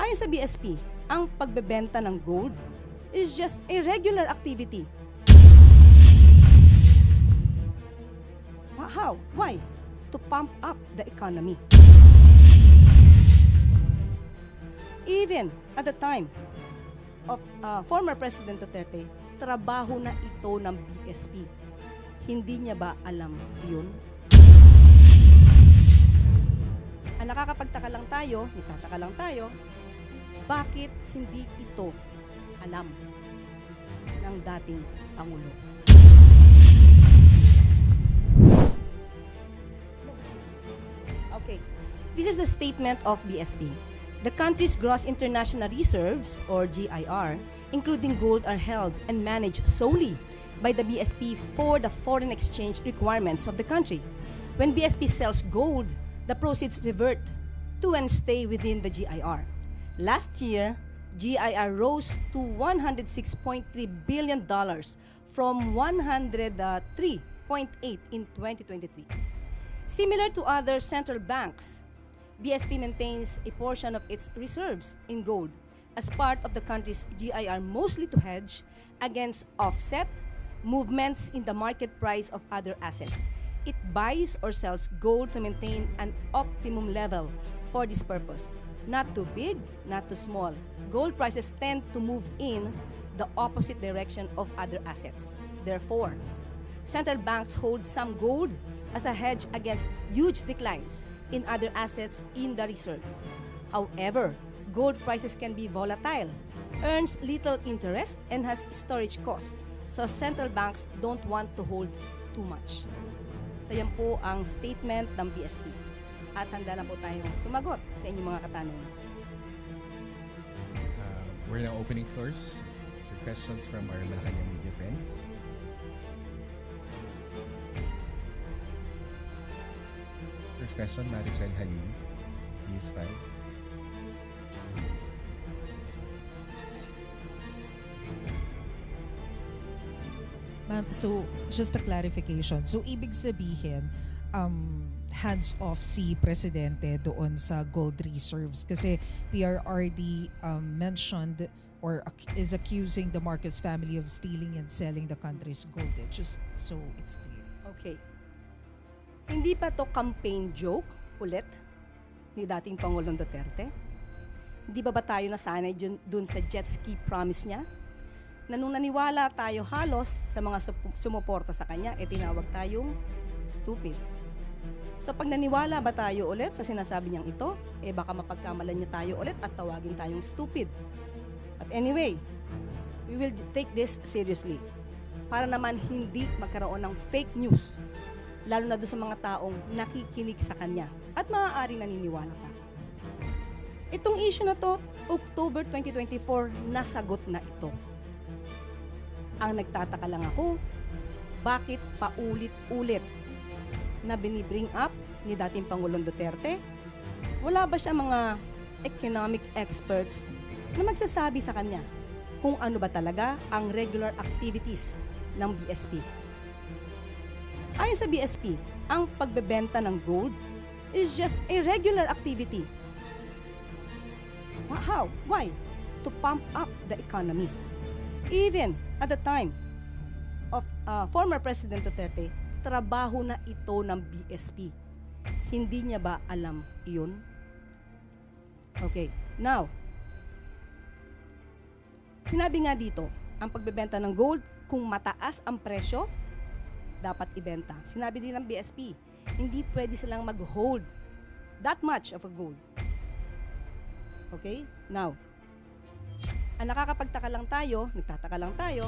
Ayon sa BSP, ang pagbebenta ng gold is just a regular activity. How? Why? To pump up the economy. Even at the time of former President Duterte, trabaho na ito ng BSP. Hindi niya ba alam yun? Ang nakakapagtaka lang tayo, nagtataka lang tayo, bakit hindi ito alam ng dating Pangulo? Okay, this is a statement of BSP. The country's gross international reserves, or GIR, including gold, are held and managed solely by the BSP for the foreign exchange requirements of the country. When BSP sells gold, the proceeds revert to and stay within the GIR. Last year, GIR rose to $106.3 billion from $103.8 in 2023. Similar to other central banks, BSP maintains a portion of its reserves in gold as part of the country's GIR, mostly to hedge against offset movements in the market price of other assets. It buys or sells gold to maintain an optimum level for this purpose. Not too big, not too small. Gold prices tend to move in the opposite direction of other assets. Therefore, central banks hold some gold as a hedge against huge declines in other assets in the reserves. However, gold prices can be volatile, earns little interest, and has storage costs. So central banks don't want to hold too much. So yan po ang statement ng BSP. At handa na po tayong sumagot sa inyong mga katanungan. We're now opening floors for questions from our Malacanang media friends. First question, Maricel Halili, News 5. Ma'am, so just a clarification. So ibig sabihin, hands-off si Presidente doon sa gold reserves kasi PRRD mentioned or is accusing the Marcos family of stealing and selling the country's gold. Just so it's clear. Okay. Hindi pa to campaign joke ulit ni dating Pangulong Duterte? Hindi ba tayo nasanay dun sa jet ski promise niya? Na nung naniwala tayo halos sa mga sumuporta sa kanya, tinawag tayong stupid. So pag naniwala ba tayo ulit sa sinasabi niyang ito, baka mapagkamalan niya tayo ulit at tawagin tayong stupid. But anyway, we will take this seriously para naman hindi magkaroon ng fake news, lalo na doon sa mga taong nakikinig sa kanya at maaari naniniwala pa. Itong issue na to, October 2024, nasagot na ito. Ang nagtataka lang ako, bakit paulit-ulit na binibring up ni dating Pangulong Duterte? Wala ba siya mga economic experts na magsasabi sa kanya kung ano ba talaga ang regular activities ng BSP? Ayon sa BSP, ang pagbebenta ng gold is just a regular activity. How? Why? To pump up the economy. Even at the time of former President Duterte, trabaho na ito ng BSP. Hindi niya ba alam iyon? Okay, now, sinabi nga dito, ang pagbebenta ng gold, kung mataas ang presyo, dapat ibenta. Sinabi din ng BSP, hindi pwede silang mag-hold that much of a gold. Okay? Now, ang nakakapagtaka lang tayo, nagtataka lang tayo,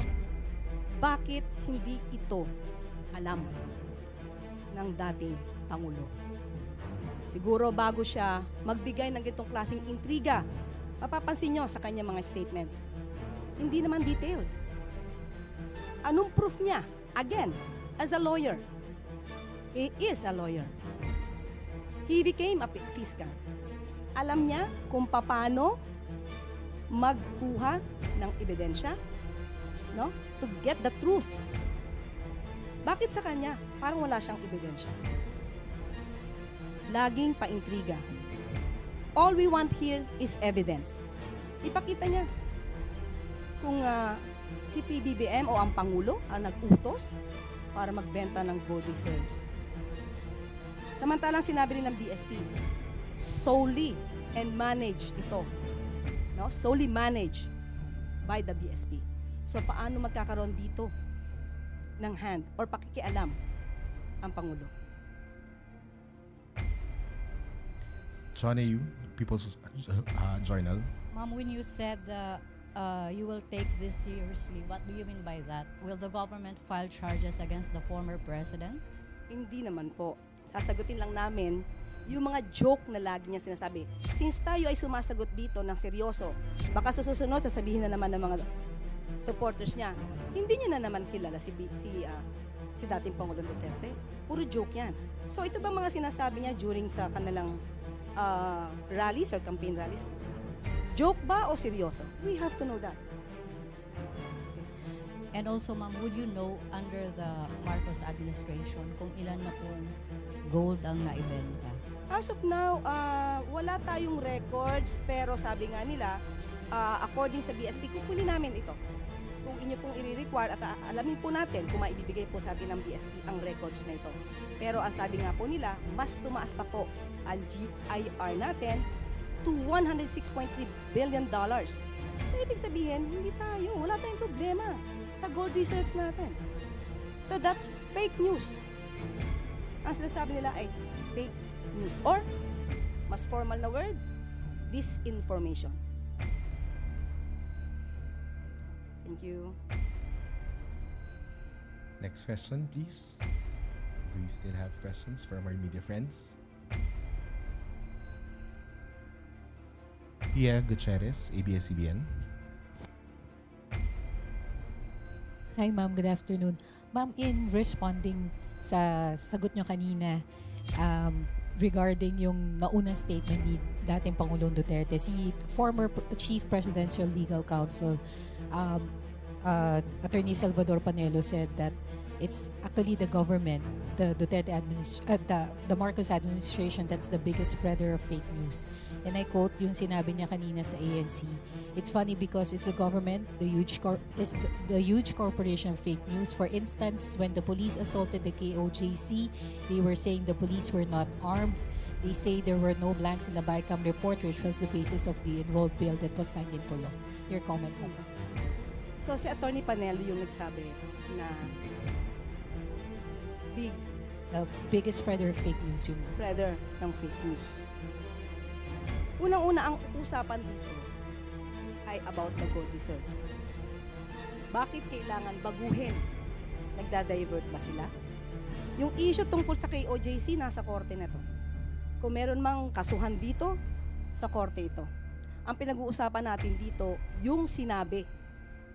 bakit hindi ito alam ng dating Pangulo? Siguro bago siya magbigay ng ganitong klaseng intriga, mapapansin nyo sa kanya mga statements, hindi naman detailed. Anong proof niya? Again, as a lawyer. He is a lawyer. He became a fiscal. Alam niya kung paano magkuha ng ebidensya, no? To get the truth. Bakit sa kanya? Parang wala siyang ebidensya. Laging paintriga. All we want here is evidence. Ipakita niya kung si PBBM o ang Pangulo ang nag-utos para magbenta ng gold reserves. Samantalang sinabi rin ng BSP, solely and managed ito. No? Solely managed by the BSP. So paano magkakaroon dito ng hand or pakikialam ang Pangulo? Chone Yu, People's Journal. Ma'am, when you said you will take this seriously, what do you mean by that? Will the government file charges against the former president? Hindi naman po. Sasagutin lang namin yung mga joke na lagi niya sinasabi. Since tayo ay sumasagot dito ng seryoso, baka sa susunod sasabihin na naman ng mga supporters niya, hindi niya na naman kilala si dating Pangulong Duterte. Puro joke yan. So ito ba mga sinasabi niya during sa kanilang rallies or campaign rallies? Joke ba o seryoso? We have to know that. And also, ma'am, would you know under the Marcos administration kung ilan na pong gold ang naibenta? As of now, wala tayong records, pero sabi nga nila, according sa BSP, kukunin namin ito. Kung inyo pong i-require at alamin po natin kung maibibigay po sa atin ng BSP ang records na ito. Pero ang sabi nga po nila, mas tumaas pa po ang GIR natin to $106.3 billion. So ibig sabihin, wala tayong problema sa gold reserves natin. So that's fake news. Ang sinasabi nila ay fake news or mas formal na word, disinformation. Thank you. Next question, please. Do we still have questions from our media friends? Pia Gutierrez, ABS-CBN. Hi ma'am, good afternoon. Ma'am, in responding sa sagot nyo kanina regarding yung naunang statement ni dating Pangulong Duterte, si former Chief Presidential Legal Counsel Attorney Salvador Panelo said that it's actually the government, the Duterte the Marcos administration that's the biggest spreader of fake news. And I quote yung sinabi niya kanina sa ANC. It's funny because it's the government, the huge corporation of fake news. For instance, when the police assaulted the KOJC, they were saying the police were not armed. They say there were no blanks in the BICAM report, which was the basis of the enrolled bill that was signed into law. Your comment po. So si Attorney Panelo yung nagsabi na The biggest spreader of fake news yun. spreader ng fake news. Unang-una, ang usapan dito ay about the gold reserves. Bakit kailangan baguhin? Nagda-divert ba sila? Yung issue tungkol sa KOJC, nasa korte na to. Kung meron mang kasuhan dito, sa korte ito. Ang pinag-uusapan natin dito, yung sinabi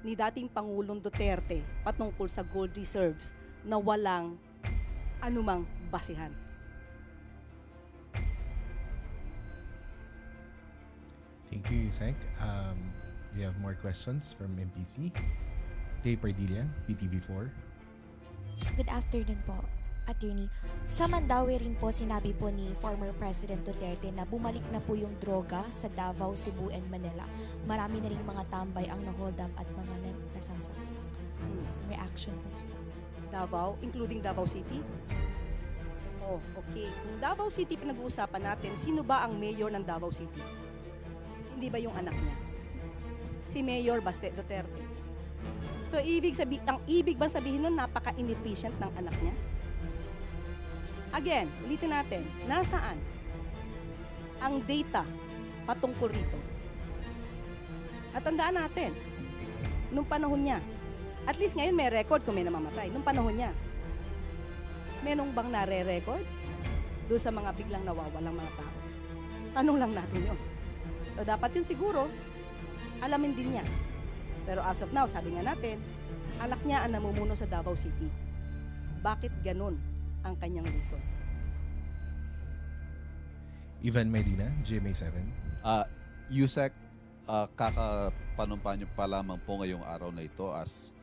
ni dating Pangulong Duterte patungkol sa gold reserves na walang anumang basihan. Thank you, Yusek. We have more questions from MPC. Day Pardilla, PTV4. Good afternoon po, Attorney. Sa Mandaue rin po sinabi po ni former President Duterte na bumalik na po yung droga sa Davao, Cebu, and Manila. Marami na rin mga tambay ang na-hold up at mga nasasaksak. Reaction po dito. Davao, including Davao City? Oh, okay. Kung Davao City pinag-uusapan natin, sino ba ang mayor ng Davao City? Hindi ba yung anak niya? Si Mayor Baste Duterte. So, ang ibig ba sabihin nun, napaka-inefficient ng anak niya? Again, ulitin natin, nasaan ang data patungkol rito? At tandaan natin, nung panahon niya, at least ngayon may record kung may namamatay. Nung panahon niya, menong bang nare-record doon sa mga biglang nawawalang mga tao? Tanong lang natin yun. So dapat yun siguro, alamin din niya. Pero as of now, sabi nga natin, anak niya ang namumuno sa Davao City. Bakit ganun ang kanyang reason? Ivan Medina, GMA7. Yusek, kakapanumpa niyo pa lamang po ngayong araw na ito as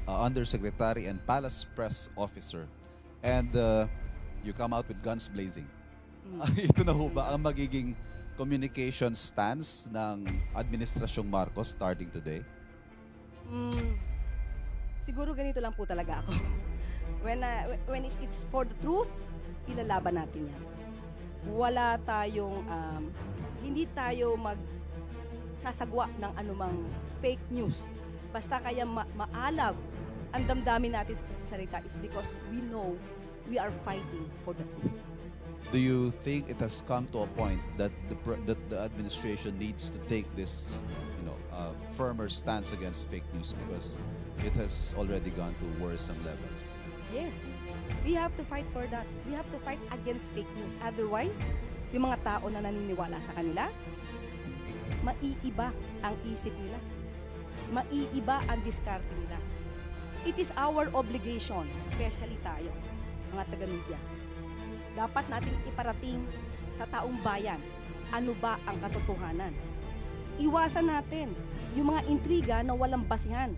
Undersecretary and Palace Press Officer. And you come out with guns blazing. Ito na ho ba ang magiging communication stance ng Administrasyong Marcos starting today? Siguro ganito lang po talaga ako. When it's for the truth, ilalaban natin yan. Wala tayong, hindi tayo magsasagwa ng anumang fake news. Basta kaya maalab ang damdamin natin sa salita is because we know we are fighting for the truth. Do you think it has come to a point that the administration needs to take this, firmer stance against fake news because it has already gone to worrisome levels? Yes, we have to fight for that. We have to fight against fake news. Otherwise, yung mga tao na naniniwala sa kanila, maiiba ang isip nila. Maiiba ang diskarte nila. It is our obligation, especially tayo, mga taga-media. Dapat nating iparating sa taong bayan ano ba ang katotohanan. Iwasan natin yung mga intriga na walang basihan.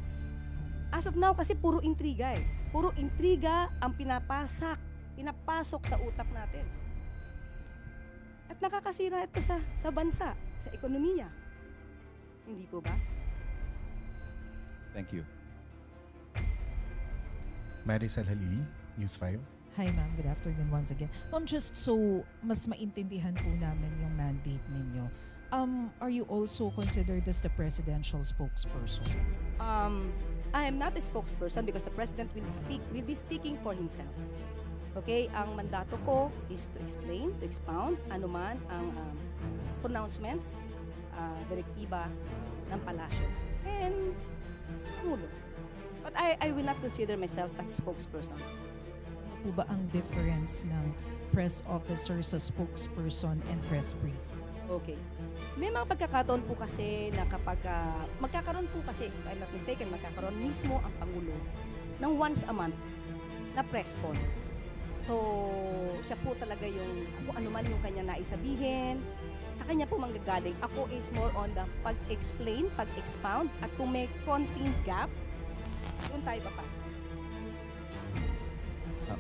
As of now kasi puro intriga eh. Puro intriga ang pinapasok sa utak natin. At nakakasira ito sa bansa, sa ekonomiya. Hindi po ba? Thank you. Maricel Halili, News 5. Hi ma'am, good afternoon once again. Ma'am, just so mas maintindihan po namin yung mandate ninyo, are you also considered as the presidential spokesperson? I am not a spokesperson because the president will be speaking for himself. Okay, ang mandato ko is to explain, to expound anuman ang pronouncements, direktiba ng palasyo and Pangulo. But I will not consider myself as a spokesperson. Ano po ba ang difference ng press officer sa spokesperson and press brief? Okay. May mga pagkakataon po kasi na kapag magkakaroon po kasi, if I'm not mistaken, magkakaroon mismo ang Pangulo ng once a month na press con. So, siya po talaga yung, kung ano man yung kanya naisabihin, sa kanya po manggagaling. Ako is more on the pag-explain, pag-expound, at kung may konting gap, doon tayo papasok.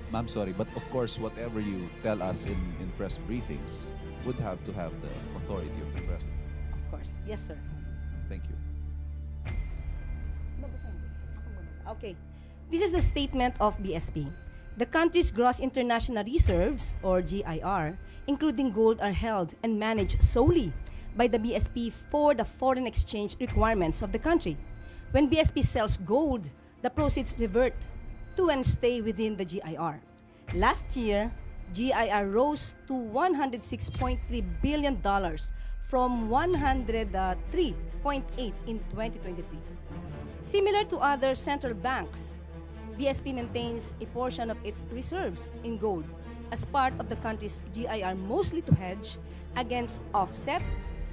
Ma'am, sorry, but of course, whatever you tell us in press briefings would have to have the authority of the president. Of course. Yes, sir. Thank you. Babasahin ko. Ako magbasa. Okay. This is a statement of BSP. The country's gross international reserves, or GIR, including gold, are held and managed solely by the BSP for the foreign exchange requirements of the country. When BSP sells gold, the proceeds revert to and stay within the GIR. Last year, GIR rose to $106.3 billion from $103.8 in 2023. Similar to other central banks, BSP maintains a portion of its reserves in gold as part of the country's GIR, mostly to hedge against offset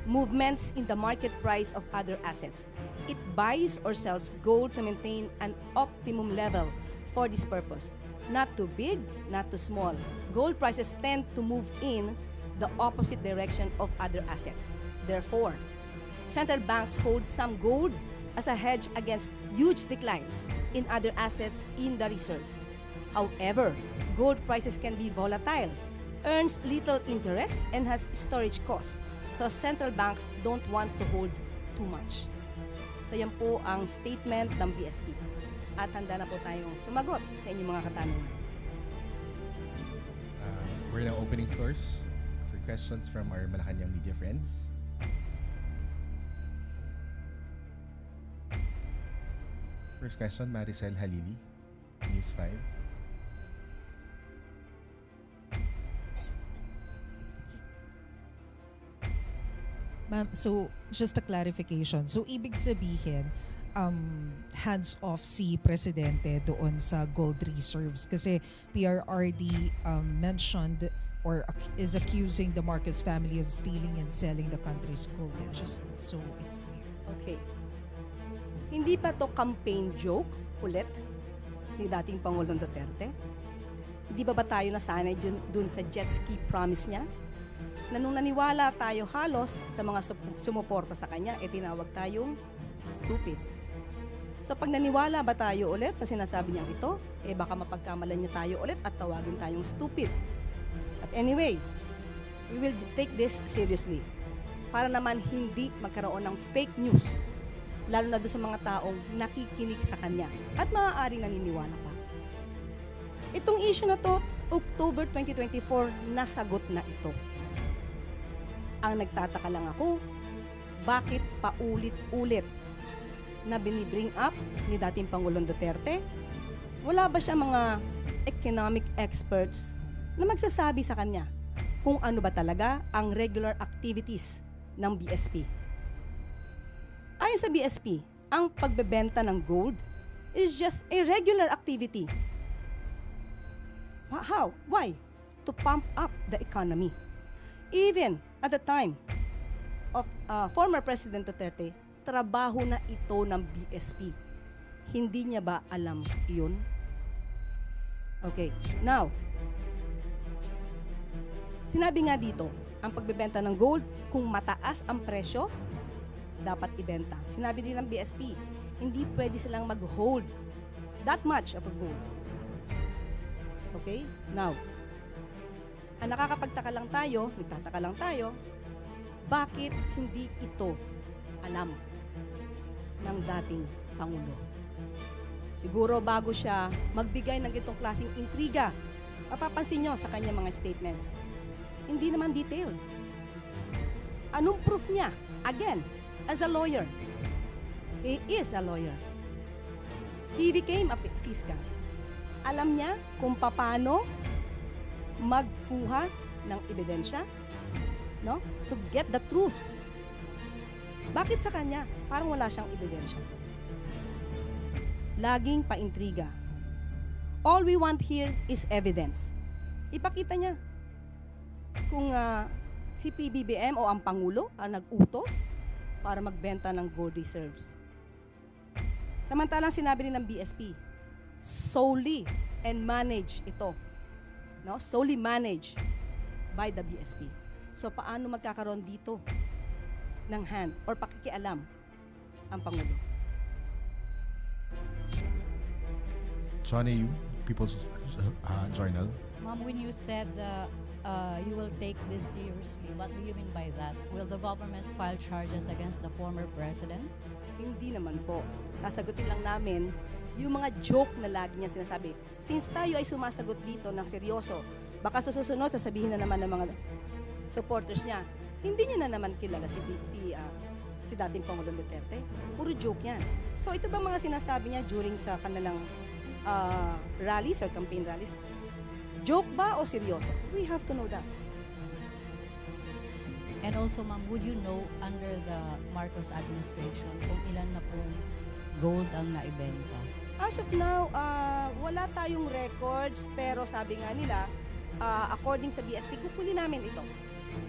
movements in the market price of other assets. It buys or sells gold to maintain an optimum level for this purpose. Not too big, not too small. Gold prices tend to move in the opposite direction of other assets. Therefore, central banks hold some gold as a hedge against huge declines in other assets in the reserves. However, gold prices can be volatile, earns little interest, and has storage costs. So central banks don't want to hold too much. So yan po ang statement ng BSP. At handa na po tayong sumagot sa inyong mga katanungan. We're now opening floors for questions from our Malacanang media friends. First question, Maricel Halili, News 5. Ma'am, so just a clarification. So ibig sabihin, hands-off si Presidente doon sa gold reserves kasi PRRD mentioned or is accusing the Marcos family of stealing and selling the country's gold. Just so it's clear. Okay. Hindi pa to campaign joke ulit ni dating Pangulong Duterte? Hindi ba tayo nasanay dun sa jet ski promise niya? Na nung naniwala tayo halos sa mga sumuporta sa kanya, tinawag tayong stupid. So pag naniwala ba tayo ulit sa sinasabi niyang ito, baka mapagkamalan niya tayo ulit at tawagin tayong stupid. But anyway, we will take this seriously. para naman hindi magkaroon ng fake news, lalo na doon sa mga taong nakikinig sa kanya at maaaring naniniwala pa. Itong issue na to, October 2024, nasagot na ito. Ang nagtataka lang ako, bakit paulit-ulit na binibring up ni dating Pangulong Duterte? Wala ba siya mga economic experts na magsasabi sa kanya kung ano ba talaga ang regular activities ng BSP? Ayon sa BSP, ang pagbebenta ng gold is just a regular activity. How? Why? To pump up the economy. Even at the time of former President Duterte, trabaho na ito ng BSP. Hindi niya ba alam iyon? Okay, now, sinabi nga dito, ang pagbebenta ng gold, kung mataas ang presyo, dapat ibenta. Sinabi din ng BSP, hindi pwede silang mag-hold that much of a gold. Okay? Now, ang nagtataka lang tayo, bakit hindi ito alam ng dating Pangulo? Siguro bago siya magbigay ng itong klaseng intriga, mapapansin nyo sa kanyang mga statements, hindi naman detailed. Anong proof niya? Again, as a lawyer. He is a lawyer. He became a fiscal. Alam niya kung paano magkuha ng ebidensya, no? To get the truth. Bakit sa kanya parang wala siyang ebidensya? Laging paintriga. All we want here is evidence. Ipakita niya kung si PBBM o ang Pangulo ang nag-utos para magbenta ng gold reserves. Samantalang sinabi rin ng BSP, solely and manage ito. No? Solely managed by the BSP. So paano magkakaroon dito ng hand or pakikialam ang Pangulo? Johnny Yu, People's Journal. Ma'am, when you said you will take this seriously, what do you mean by that? Will the government file charges against the former president? Hindi naman po. Sasagutin lang namin yung mga joke na lagi niya sinasabi. Since tayo ay sumasagot dito ng seryoso, baka sa susunod sasabihin na naman ng mga supporters niya, hindi niya na naman kilala si dating Pangulong Duterte. Puro joke yan. So ito ba mga sinasabi niya during sa kanilang rallies or campaign rallies? Joke ba o seryoso? We have to know that. And also, ma'am, would you know under the Marcos administration kung ilan na pong gold ang naibenta? As of now, wala tayong records, pero sabi nga nila, according sa BSP, kukunin namin ito.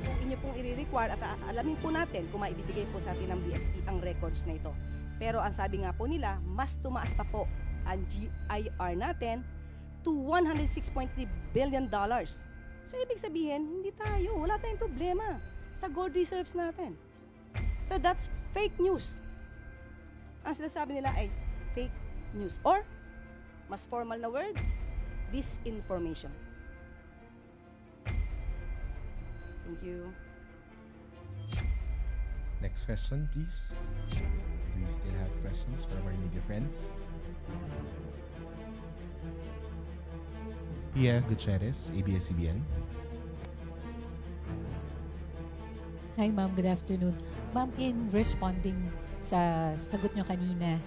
Kung inyo pong i-require at alamin po natin kung maibibigay po sa atin ng BSP ang records na ito. Pero ang sabi nga po nila, mas tumaas pa po ang GIR natin to $106.3 billion. So ibig sabihin, hindi tayo, wala tayong problema sa gold reserves natin. So that's fake news. Ang sinasabi nila ay fake news or mas formal na word, disinformation. Thank you. Next question, please. Do we still have questions from our media friends? Pia Gutierrez, ABS-CBN. Hi ma'am, good afternoon. Ma'am, in responding sa sagot nyo kanina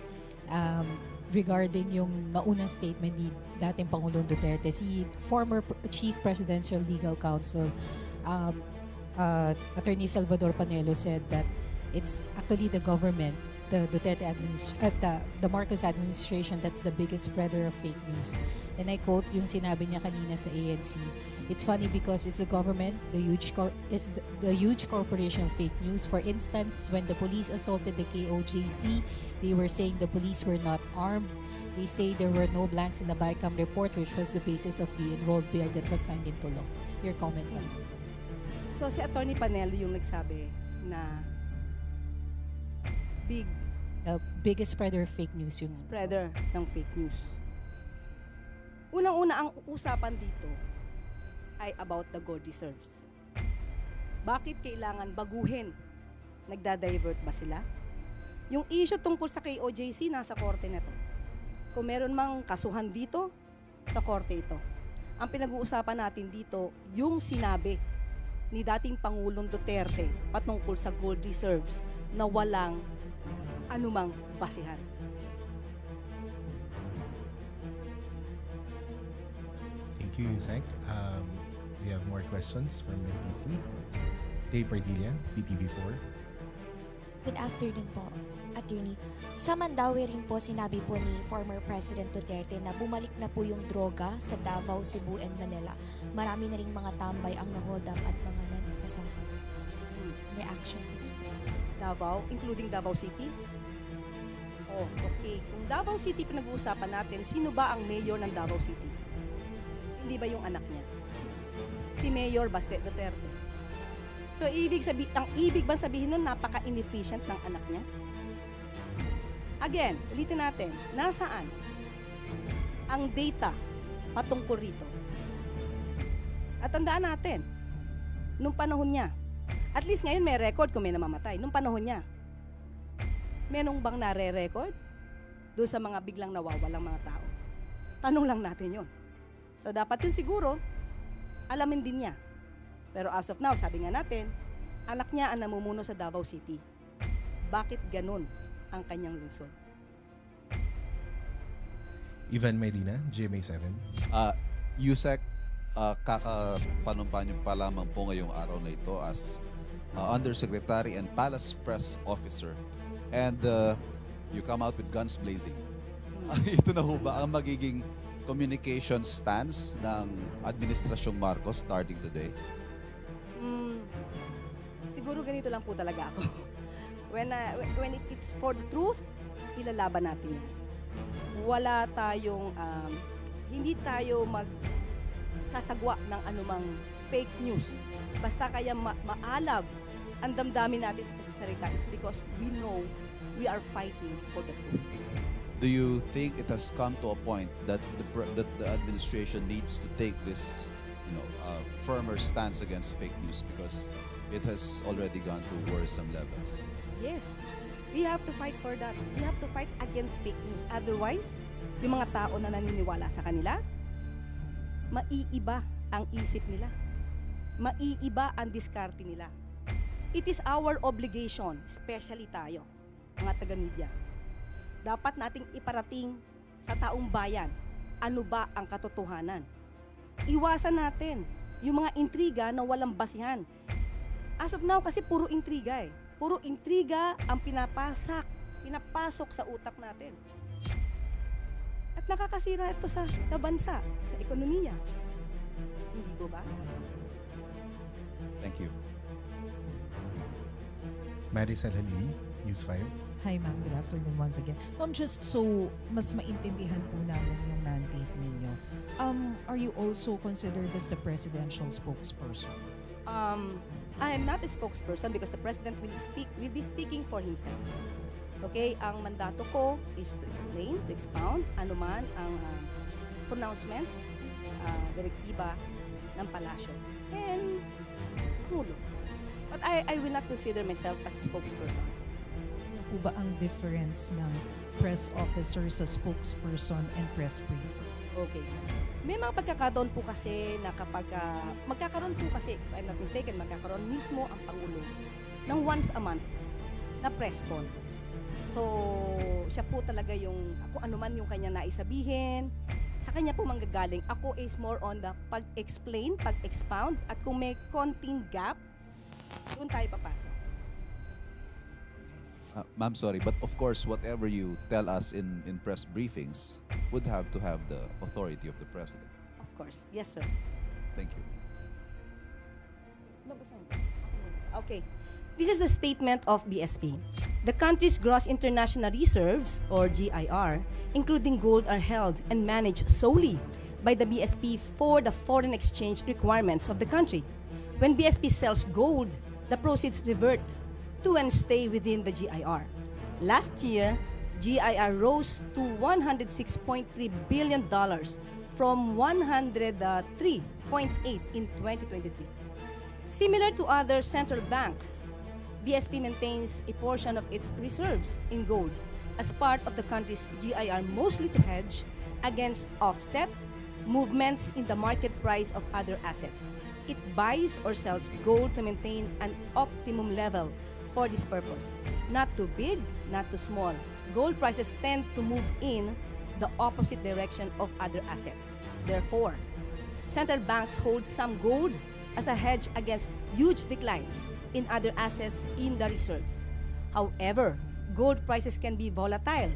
regarding yung naunang statement ni dating Pangulong Duterte, si former Chief Presidential Legal Counsel Attorney Salvador Panelo said that it's actually the government, the Duterte the Marcos administration that's the biggest spreader of fake news. And I quote yung sinabi niya kanina sa ANC. It's funny because it's the government, the huge corporation of fake news. For instance, when the police assaulted the KOJC, they were saying the police were not armed. They say there were no blanks in the BICAM report, which was the basis of the enrolled bill that was signed into law. Your comment, ma'am. So si Attorney Panelo yung nagsabi na The biggest spreader of fake news yung spreader ng fake news. Unang-una, ang usapan dito ay about the gold reserves. Bakit kailangan baguhin Nagda-divert ba sila? Yung issue tungkol sa KOJC, nasa korte na to. Kung meron mang kasuhan dito, sa korte ito. Ang pinag-uusapan natin dito, yung sinabi ni dating Pangulong Duterte patungkol sa gold reserves na walang anumang basihan. Thank you, Sec. We have more questions from MPC. Day Pardilla, PTV4. Good afternoon po, Attorney. Sa Mandaue rin po sinabi po ni former President Duterte na bumalik na po yung droga sa Davao, Cebu, and Manila. Marami na rin mga tambay ang na-hold up at mga nasasaksak. Reaction po dito. Davao, including Davao City? Oh, okay. Kung Davao City pinag-uusapan natin, sino ba ang mayor ng Davao City? Hindi ba yung anak niya? Si Mayor Baste Duterte. So, ang ibig ba sabihin nun, napaka-inefficient ng anak niya? Again, ulitin natin, nasaan ang data patungkol rito? At tandaan natin, nung panahon niya, at least ngayon may record kung may namamatay, nung panahon niya, merong bang nare-record doon sa mga biglang nawawalang mga tao? Tanong lang natin yon. So, dapat yun siguro, alamin din niya. Pero as of now, sabi nga natin, anak niya ang namumuno sa Davao City. Bakit ganun ang kanyang lungsod? Ivan Medina, GMA7. USEC, kakapanumpa niyo pa lamang po ngayong araw na ito as Undersecretary and Palace Press Officer. And you come out with guns blazing. Ito na ho ba ang magiging communication stance ng Administrasyong Marcos starting today? Siguro ganito lang po talaga ako. When it's for the truth, ilalaban natin yan. Wala tayong, hindi tayo magsasagwa ng anumang fake news. Basta kaya maalab ang damdamin natin sa salita is because we know we are fighting for the truth. Do you think it has come to a point that the administration needs to take this, firmer stance against fake news because it has already gone to worrisome levels? Yes, we have to fight for that. We have to fight against fake news. Otherwise, yung mga tao na naniniwala sa kanila, maiiba ang isip nila. Maiiba ang diskarte nila. It is our obligation, especially tayo, mga taga-media. Dapat nating iparating sa taong bayan ano ba ang katotohanan. Iwasan natin yung mga intriga na walang basihan. As of now, kasi puro intriga eh. Puro intriga ang pinapasok sa utak natin. At nakakasira ito sa bansa, sa ekonomiya. Hindi po ba? Thank you. Maricel Halili, News 5. Hi ma'am, good afternoon once again. Ma'am, just so mas maintindihan po namin yung mandate ninyo, are you also considered as the presidential spokesperson? I am not a spokesperson because the president will be speaking for himself. Okay, ang mandato ko is to explain, to expound anuman ang pronouncements, direktiba ng palasyo and Pangulo. But I will not consider myself as a spokesperson. Ano po ba ang difference ng press officer sa spokesperson and press briefer? Okay. May mga pagkakataon po kasi na kapag magkakaroon po kasi, if I'm not mistaken, magkakaroon mismo ang Pangulo ng once a month na press con. So, siya po talaga yung, kung ano man yung kanya naisabihin, sa kanya po manggagaling. Ako is more on the pag-explain, pag-expound, at kung may konting gap, doon tayo papasok. Ma'am, sorry, but of course, whatever you tell us in press briefings would have to have the authority of the president. Of course. Yes, sir. Thank you. Okay. This is a statement of BSP. The country's gross international reserves, or GIR, including gold, are held and managed solely by the BSP for the foreign exchange requirements of the country. When BSP sells gold, the proceeds revert to and stay within the GIR. Last year, GIR rose to $106.3 billion from $103.8 in 2023. Similar to other central banks, BSP maintains a portion of its reserves in gold as part of the country's GIR, mostly to hedge against offset movements in the market price of other assets. It buys or sells gold to maintain an optimum level for this purpose. Not too big, not too small. Gold prices tend to move in the opposite direction of other assets. Therefore, central banks hold some gold as a hedge against huge declines in other assets in the reserves. However, gold prices can be volatile,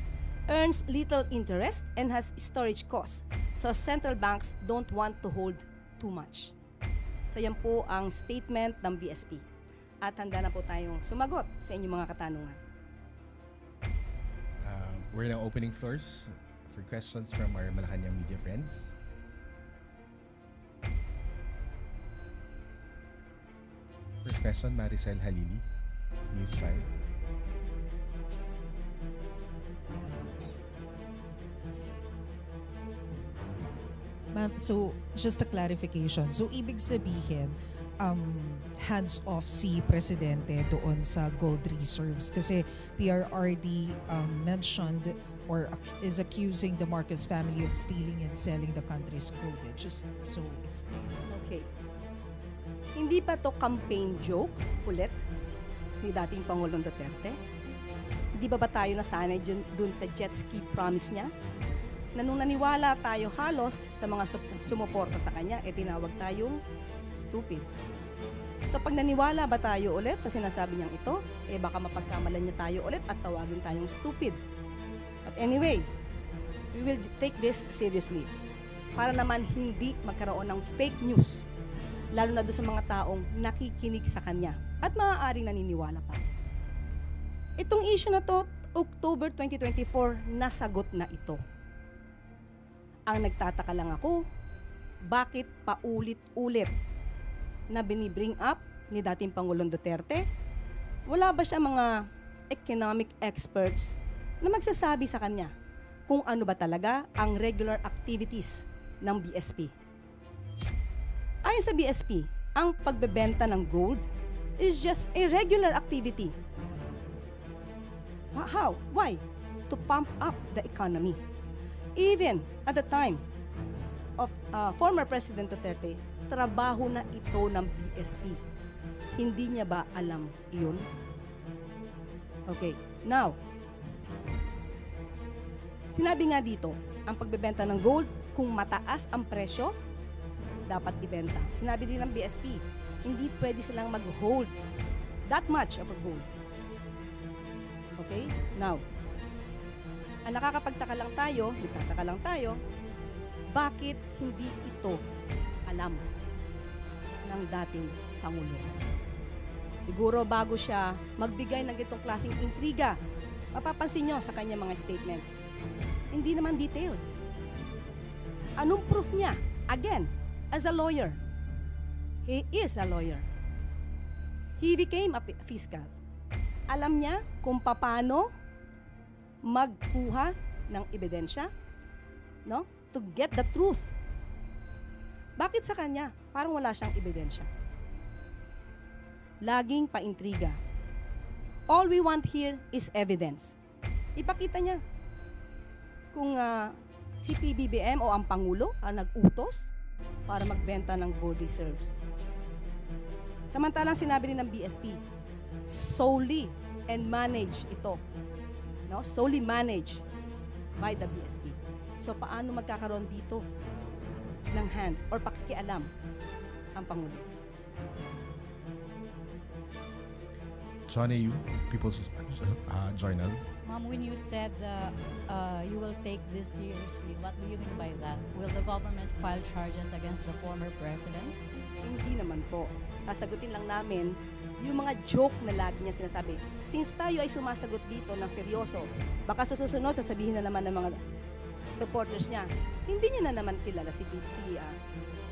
earns little interest, and has storage costs. So central banks don't want to hold too much. So yan po ang statement ng BSP. At handa na po tayong sumagot sa inyong mga katanungan. We're now opening floors for questions from our Malacanang media friends. First question, Maricel Halili, News 5. Ma'am, so just a clarification. So ibig sabihin, hands off si Presidente doon sa gold reserves kasi PRRD mentioned or is accusing the Marcos family of stealing and selling the country's gold. Just so it's clear. Okay. Hindi pa to campaign joke ulit ni dating Pangulong Duterte? Hindi ba tayo nasanay dun sa jet ski promise niya? Na nung naniwala tayo halos sa mga sumuporta sa kanya, tinawag tayong stupid. So pag naniwala ba tayo ulit sa sinasabi niyang ito, baka mapagkamalan niya tayo ulit at tawagin tayong stupid. But anyway, we will take this seriously para naman hindi magkaroon ng fake news, lalo na doon sa mga taong nakikinig sa kanya at maaaring naniniwala pa. Itong issue na to, October 2024, nasagot na ito. Ang nagtataka lang ako, bakit paulit-ulit na binibring up ni dating Pangulong Duterte? Wala ba siya mga economic experts na magsasabi sa kanya kung ano ba talaga ang regular activities ng BSP? Ayon sa BSP, ang pagbebenta ng gold is just a regular activity. How? Why? To pump up the economy. Even at the time of former President Duterte, trabaho na ito ng BSP. Hindi niya ba alam iyon? Okay, now, sinabi nga dito, ang pagbebenta ng gold, kung mataas ang presyo, dapat ibenta. Sinabi din ng BSP, hindi pwede silang mag-hold that much of a gold. Okay, now, ang nagtataka lang tayo, bakit hindi ito alam ng dating Pangulo? Siguro bago siya magbigay ng itong klaseng intriga, mapapansin nyo sa kanya mga statements, hindi naman detailed. Anong proof niya? Again, as a lawyer, he is a lawyer. He became a fiscal. Alam niya kung paano magkuha ng ebidensya, no? To get the truth. Bakit sa kanya parang wala siyang ebidensya? Laging paintriga. All we want here is evidence. Ipakita niya kung si PBBM o ang Pangulo ang nag-utos para magbenta ng gold reserves. Samantalang sinabi rin ng BSP, solely and manage ito. No? Solely managed by the BSP. So paano magkakaroon dito ng hand or pakikialam ang Pangulo? John A.U., People's Journal. Ma'am, when you said you will take this seriously, what do you mean by that? Will the government file charges against the former president? Hindi naman po. Sasagutin lang namin yung mga joke na lagi niya sinasabi. Since tayo ay sumasagot dito ng seryoso, baka sa susunod sasabihin na naman ng mga supporters niya, hindi niya na naman kilala si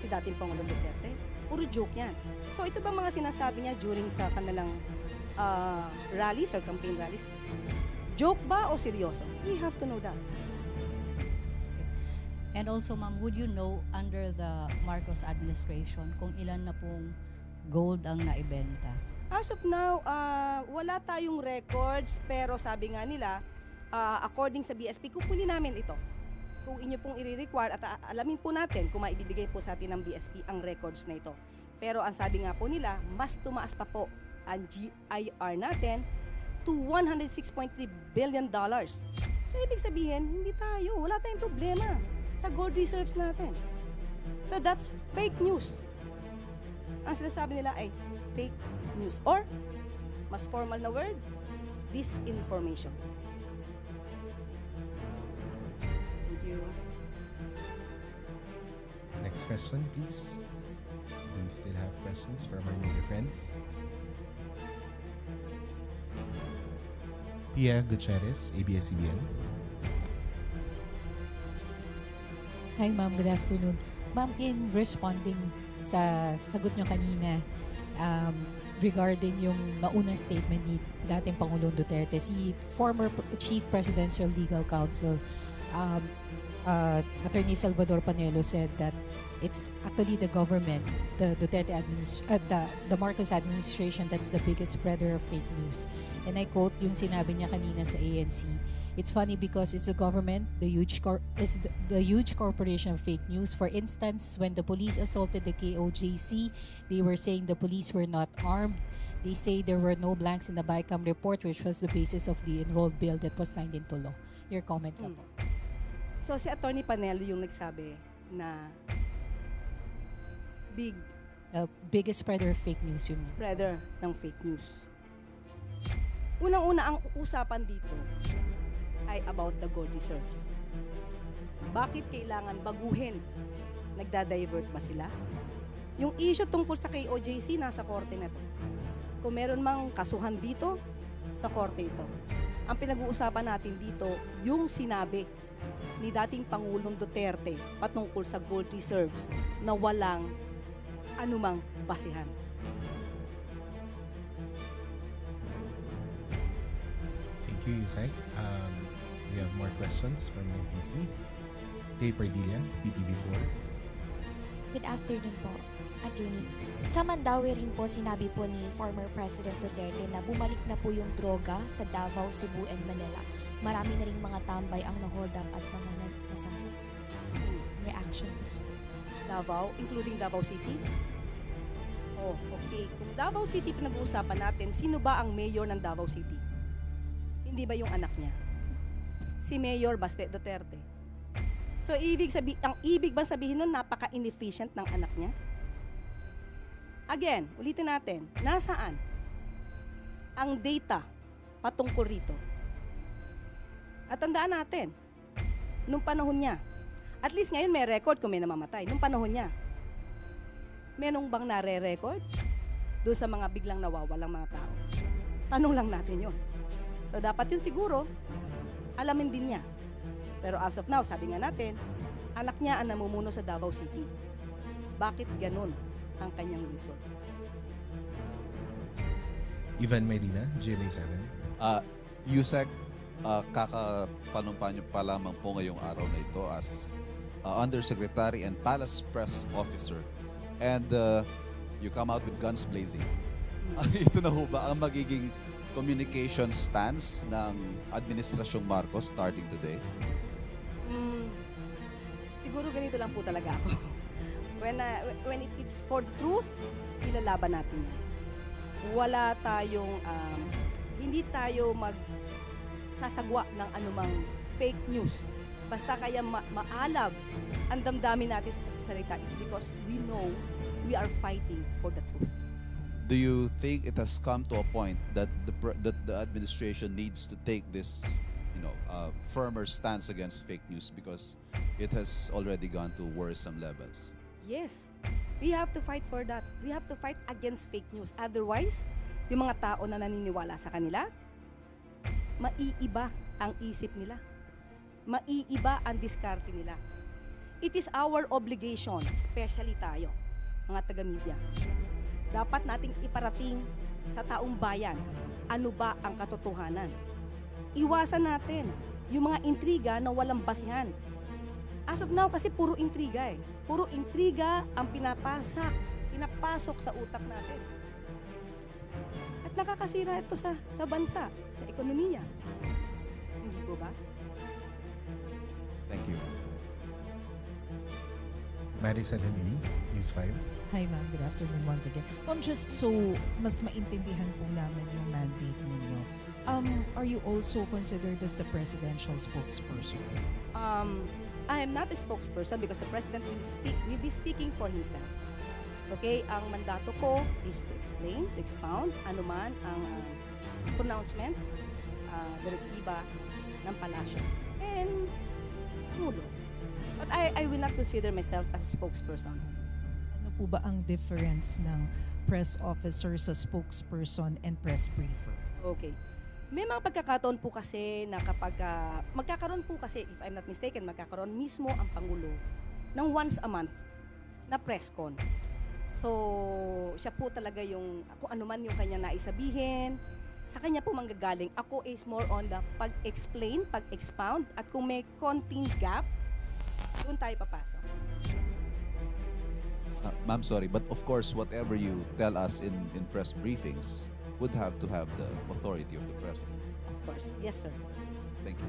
dating Pangulong Duterte. Puro joke yan. So ito ba mga sinasabi niya during sa kanilang rallies or campaign rallies? Joke ba o seryoso? We have to know that. And also, ma'am, would you know under the Marcos administration kung ilan na pong gold ang naibenta? As of now, wala tayong records, pero sabi nga nila, according sa BSP, kukunin namin ito. Kung inyo pong i-require at alamin po natin kung maibibigay po sa atin ng BSP ang records na ito. Pero ang sabi nga po nila, mas tumaas pa po ang GIR natin to $106.3 billion. So ibig sabihin, hindi tayo, wala tayong problema sa gold reserves natin. So that's fake news. Ang sinasabi nila ay fake news or mas formal na word, disinformation. Thank you. Next question, please. Do we still have questions from our media friends? Pia Gutierrez, ABS-CBN. Hi ma'am, good afternoon. Ma'am, in responding sa sagot nyo kanina regarding yung naunang statement ni dating Pangulong Duterte, si former Chief Presidential Legal Counsel Attorney Salvador Panelo said that it's actually the government, the Duterte the Marcos administration that's the biggest spreader of fake news. And I quote yung sinabi niya kanina sa ANC. It's funny because it's the government, the huge corporation of fake news. For instance, when the police assaulted the KOJC, they were saying the police were not armed. They say there were no blanks in the BICAM report, which was the basis of the enrolled bill that was signed into law. Your comment lang po. So si Attorney Panelo yung nagsabi na Biggest spreader of fake news yun. spreader ng fake news. Unang-una, ang usapan dito ay about the gold reserves. Bakit kailangan baguhin? Nagda-divert ba sila? Yung issue tungkol sa KOJC, nasa korte na to. Kung meron mang kasuhan dito, sa korte ito. Ang pinag-uusapan natin dito, yung sinabi ni dating Pangulong Duterte patungkol sa gold reserves na walang anumang basihan. Thank you, Yusek. We have more questions from NPC. Day Pardilla, PTV4. Good afternoon po, Attorney. Sa Mandaue rin po sinabi po ni former President Duterte na bumalik na po yung droga sa Davao, Cebu, and Manila. Marami na rin mga tambay ang na-hold up at mga nasasaksak. Reaction po dito. Davao, including Davao City? Oh, okay. Kung Davao City pinag-uusapan natin, sino ba ang mayor ng Davao City? Hindi ba yung anak niya? Si Mayor Baste Duterte. So, ang ibig bang sabihin nun, napaka-inefficient ng anak niya? Again, ulitin natin, nasaan ang data patungkol rito? At tandaan natin, nung panahon niya, at least ngayon may record kung may namamatay. Nung panahon niya, menong bang nare-record doon sa mga biglang nawawalang mga tao? Tanong lang natin yon. So dapat yun siguro, alamin din niya. Pero as of now, sabi nga natin, anak niya ang namumuno sa Davao City. Bakit ganun ang kanyang result? Ivan Medina, GMA7. Yusek, kakapanumpa niyo pa lamang po ngayong araw na ito as Undersecretary and Palace Press Officer. And you come out with guns blazing. Ito na ho ba ang magiging communication stance ng Administrasyong Marcos starting today? Siguro ganito lang po talaga ako. When it's for the truth, ilalaban natin yan. Wala tayong, hindi tayo magsasagwa ng anumang fake news. Basta kaya maalab ang damdamin natin sa salita is because we know we are fighting for the truth. Do you think it has come to a point that the administration needs to take this, firmer stance against fake news because it has already gone to worrisome levels? Yes, we have to fight for that. We have to fight against fake news. Otherwise, yung mga tao na naniniwala sa kanila, maiiba ang isip nila. Maiiba ang diskarte nila. It is our obligation, especially tayo, mga taga-media. Dapat nating iparating sa taong bayan ano ba ang katotohanan. Iwasan natin yung mga intriga na walang basihan. As of now, kasi puro intriga eh. Puro intriga ang pinapasok sa utak natin. At nakakasira ito sa bansa, sa ekonomiya. Hindi po ba? Thank you. Maricel Hanili, News 5. Hi ma'am, good afternoon once again. Ma'am, just so mas maintindihan po namin yung mandate ninyo, are you also considered as the presidential spokesperson? I am not a spokesperson because the president will be speaking for himself. Okay, ang mandato ko is to explain, to expound anuman ang pronouncements, direktiba ng palasyo and tulong. But I will not consider myself as a spokesperson. Ano po ba ang difference ng press officer sa spokesperson and press briefer? Okay. May mga pagkakataon po kasi na kapag magkakaroon po kasi, if I'm not mistaken, magkakaroon mismo ang Pangulo ng once a month na press con. So, siya po talaga yung, kung ano man yung kanya naisabihin, sa kanya po manggagaling. Ako is more on the pag-explain, pag-expound, at kung may konting gap, doon tayo papasok. Ma'am, sorry, but of course, whatever you tell us in press briefings would have to have the authority of the president. Of course. Yes, sir. Thank you.